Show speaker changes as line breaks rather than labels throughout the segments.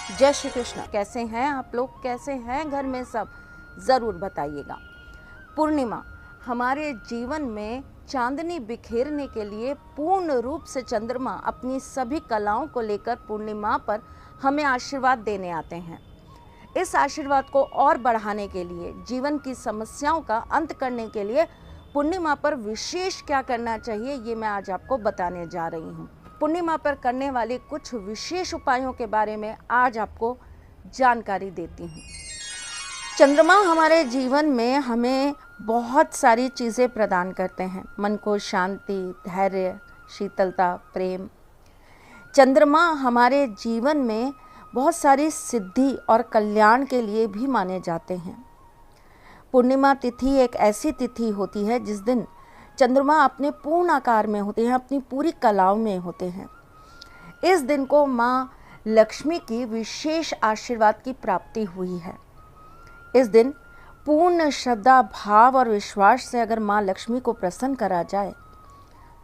जय श्री कृष्ण। कैसे हैं आप लोग, कैसे हैं घर में सब, ज़रूर बताइएगा। पूर्णिमा हमारे जीवन में चांदनी बिखेरने के लिए पूर्ण रूप से चंद्रमा अपनी सभी कलाओं को लेकर पूर्णिमा पर हमें आशीर्वाद देने आते हैं। इस आशीर्वाद को और बढ़ाने के लिए, जीवन की समस्याओं का अंत करने के लिए पूर्णिमा पर विशेष क्या करना चाहिए, ये मैं आज आपको बताने जा रही हूँ। पूर्णिमा पर करने वाले कुछ विशेष उपायों के बारे में आज आपको जानकारी देती हूँ। चंद्रमा हमारे जीवन में हमें बहुत सारी चीज़ें प्रदान करते हैं। मन को शांति, धैर्य, शीतलता, प्रेम। चंद्रमा हमारे जीवन में बहुत सारी सिद्धि और कल्याण के लिए भी माने जाते हैं। पूर्णिमा तिथि एक ऐसी तिथि होती है जिस दिन चंद्रमा अपने पूर्ण आकार में होते हैं, अपनी पूरी कलाओं में होते हैं। इस दिन को माँ लक्ष्मी की विशेष आशीर्वाद की प्राप्ति हुई है। इस दिन पूर्ण श्रद्धा, भाव और विश्वास से अगर माँ लक्ष्मी को प्रसन्न करा जाए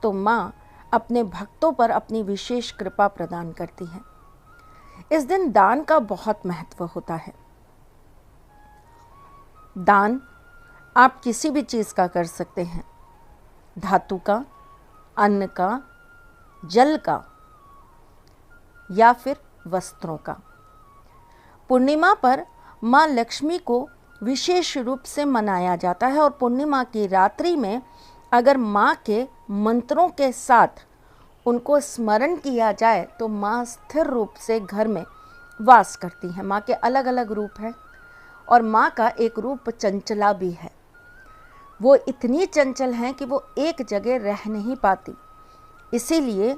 तो माँ अपने भक्तों पर अपनी विशेष कृपा प्रदान करती है। इस दिन दान का बहुत महत्व होता है। दान आप किसी भी चीज़ का कर सकते हैं, धातु का, अन्न का, जल का या फिर वस्त्रों का। पूर्णिमा पर माँ लक्ष्मी को विशेष रूप से मनाया जाता है और पूर्णिमा की रात्रि में अगर माँ के मंत्रों के साथ उनको स्मरण किया जाए तो माँ स्थिर रूप से घर में वास करती हैं। माँ के अलग अलग रूप हैं और माँ का एक रूप चंचला भी है। वो इतनी चंचल हैं कि वो एक जगह रह नहीं पाती। इसीलिए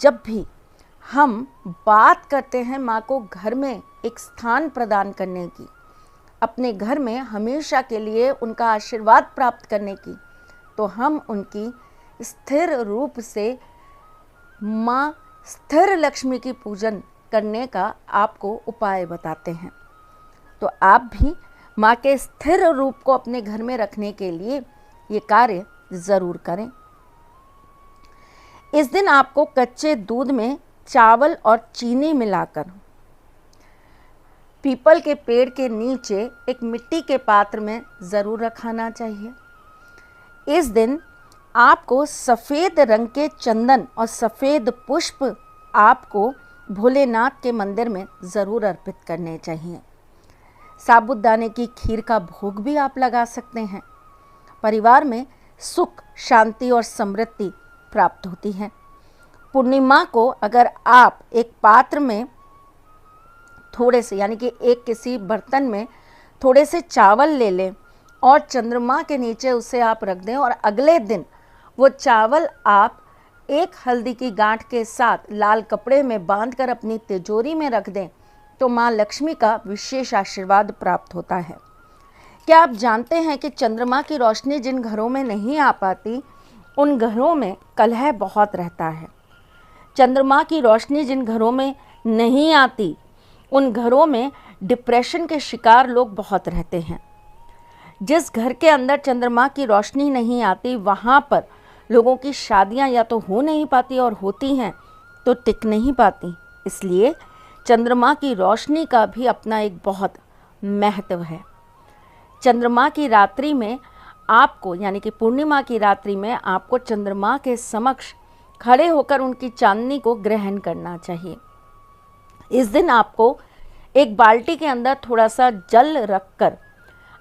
जब भी हम बात करते हैं माँ को घर में एक स्थान प्रदान करने की, अपने घर में हमेशा के लिए उनका आशीर्वाद प्राप्त करने की, तो हम उनकी स्थिर रूप से माँ स्थिर लक्ष्मी की पूजन करने का आपको उपाय बताते हैं। तो आप भी माँ के स्थिर रूप को अपने घर में रखने के लिए ये कार्य ज़रूर करें। इस दिन आपको कच्चे दूध में चावल और चीनी मिलाकर पीपल के पेड़ के नीचे एक मिट्टी के पात्र में ज़रूर रखाना चाहिए। इस दिन आपको सफ़ेद रंग के चंदन और सफ़ेद पुष्प आपको भोलेनाथ के मंदिर में ज़रूर अर्पित करने चाहिए। साबूदाने की खीर का भोग भी आप लगा सकते हैं। परिवार में सुख, शांति और समृद्धि प्राप्त होती है। पूर्णिमा को अगर आप एक पात्र में थोड़े से, यानी कि एक किसी बर्तन में थोड़े से चावल ले लें और चंद्रमा के नीचे उसे आप रख दें और अगले दिन वो चावल आप एक हल्दी की गांठ के साथ लाल कपड़े में बांधकर अपनी तिजोरी में रख दें तो माँ लक्ष्मी का विशेष आशीर्वाद प्राप्त होता है। क्या आप जानते हैं कि चंद्रमा की रोशनी जिन घरों में नहीं आ पाती उन घरों में कलह बहुत रहता है। चंद्रमा की रोशनी जिन घरों में नहीं आती उन घरों में डिप्रेशन के शिकार लोग बहुत रहते हैं। जिस घर के अंदर चंद्रमा की रोशनी नहीं आती वहाँ पर लोगों की शादियाँ या तो हो नहीं पाती और होती हैं तो टिक नहीं पाती। इसलिए चंद्रमा की रोशनी का भी अपना एक बहुत महत्व है। चंद्रमा की रात्रि में आपको, यानी कि पूर्णिमा की रात्रि में आपको चंद्रमा के समक्ष खड़े होकर उनकी चांदनी को ग्रहण करना चाहिए। इस दिन आपको एक बाल्टी के अंदर थोड़ा सा जल रखकर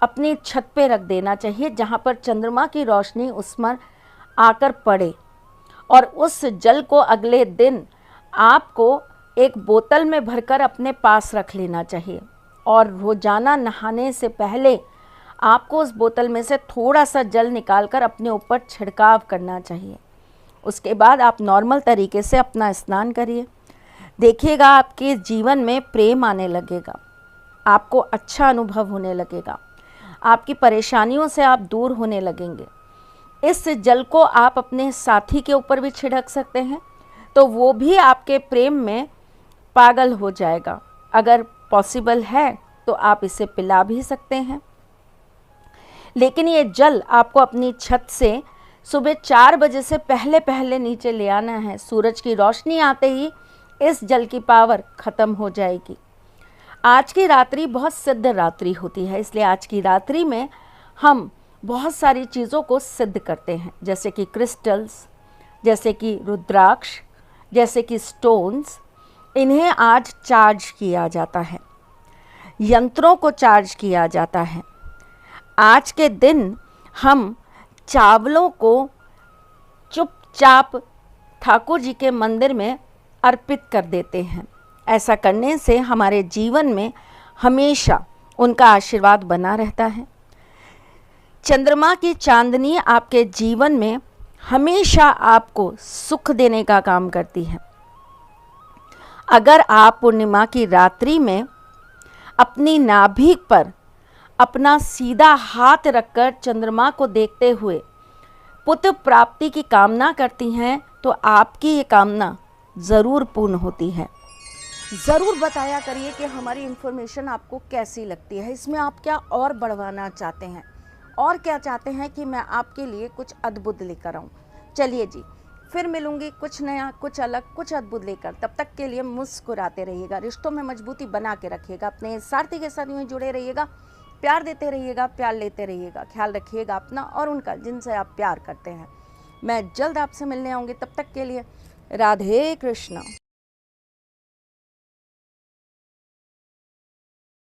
अपनी छत पे रख देना चाहिए जहाँ पर चंद्रमा की रोशनी उस पर आकर पड़े, और उस जल को अगले दिन आपको एक बोतल में भरकर अपने पास रख लेना चाहिए और रोजाना नहाने से पहले आपको उस बोतल में से थोड़ा सा जल निकालकर अपने ऊपर छिड़काव करना चाहिए। उसके बाद आप नॉर्मल तरीके से अपना स्नान करिए। देखिएगा आपके जीवन में प्रेम आने लगेगा, आपको अच्छा अनुभव होने लगेगा, आपकी परेशानियों से आप दूर होने लगेंगे। इस जल को आप अपने साथी के ऊपर भी छिड़क सकते हैं तो वो भी आपके प्रेम में पागल हो जाएगा। अगर पॉसिबल है तो आप इसे पिला भी सकते हैं। लेकिन ये जल आपको अपनी छत से सुबह 4 बजे से पहले पहले नीचे ले आना है। सूरज की रोशनी आते ही इस जल की पावर ख़त्म हो जाएगी। आज की रात्रि बहुत सिद्ध रात्रि होती है, इसलिए आज की रात्रि में हम बहुत सारी चीज़ों को सिद्ध करते हैं, जैसे कि क्रिस्टल्स, जैसे कि रुद्राक्ष, जैसे कि स्टोन्स। इन्हें आज चार्ज किया जाता है, यंत्रों को चार्ज किया जाता है। आज के दिन हम चावलों को चुपचाप ठाकुर जी के मंदिर में अर्पित कर देते हैं। ऐसा करने से हमारे जीवन में हमेशा उनका आशीर्वाद बना रहता है। चंद्रमा की चांदनी आपके जीवन में हमेशा आपको सुख देने का काम करती है। अगर आप पूर्णिमा की रात्रि में अपनी नाभि पर अपना सीधा हाथ रखकर चंद्रमा को देखते हुए पुत्र प्राप्ति की कामना करती हैं तो आपकी ये कामना ज़रूर पूर्ण होती है। ज़रूर बताया करिए कि हमारी इन्फॉर्मेशन आपको कैसी लगती है, इसमें आप क्या और बढ़वाना चाहते हैं और क्या चाहते हैं कि मैं आपके लिए कुछ अद्भुत लेकर आऊँ। चलिए जी, फिर मिलूँगी कुछ नया, कुछ अलग, कुछ अद्भुत लेकर। तब तक के लिए मुस्कुराते रहिएगा, रिश्तों में मजबूती बना के रखिएगा, अपने सारथी के साथ में जुड़े रहिएगा, प्यार देते रहिएगा, प्यार लेते रहिएगा। ख्याल रखिएगा अपना और उनका जिनसे आप प्यार करते हैं। मैं जल्द आपसे मिलने आऊँगी, तब तक के लिए राधे कृष्णा।